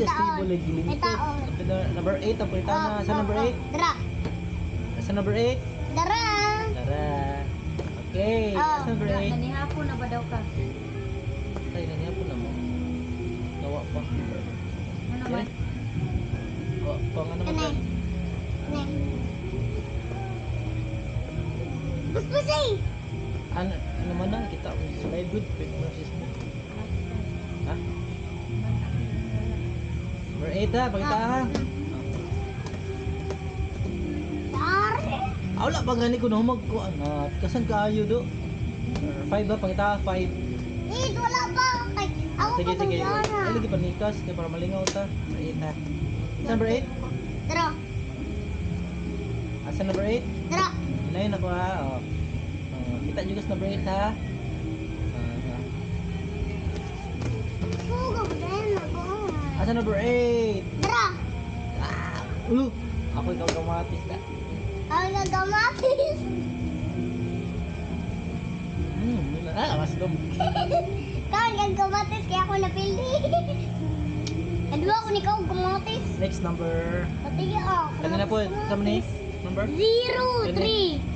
Hindi, stable lagi limited. Number 8, ang palitan na. Sa number 8? Dara. Sa number 8? Dara. Tara. Okay, sa number 8? Nanihapon na ba daw ka? Ay, nangyapon na mo. Nawa pa. Ano man? Oh, pang ano man. Kanay. Kanay. Puspusay. Ano man na, kita ko sa live good. Pwede mo na system. Ha? Number 8 ha, pakita ha. Dari. Wala pa gani ko na humagkuan. Kasan kaayo do? 5 ba, pakita ha, 5. Wala pa. Ay, ako Sige, sige. patuloy Ay, lagi panikas kaya para malingaw ta. Number 8 ha. Sa number 8? Dara. Sa number 8? Dara. Inayin ako ha. Oh. Kita juga sa number 8 ha. Sugo ba din ako? Sa number 8? Dara. Ako ikaw kamatis ka. Ang nagamatis. Mas dum. Kau nagamatis kaya ako napili. Kadua ko ni kau gamatis. Next number. Pati ako. Kanina po, kami ni number? 03.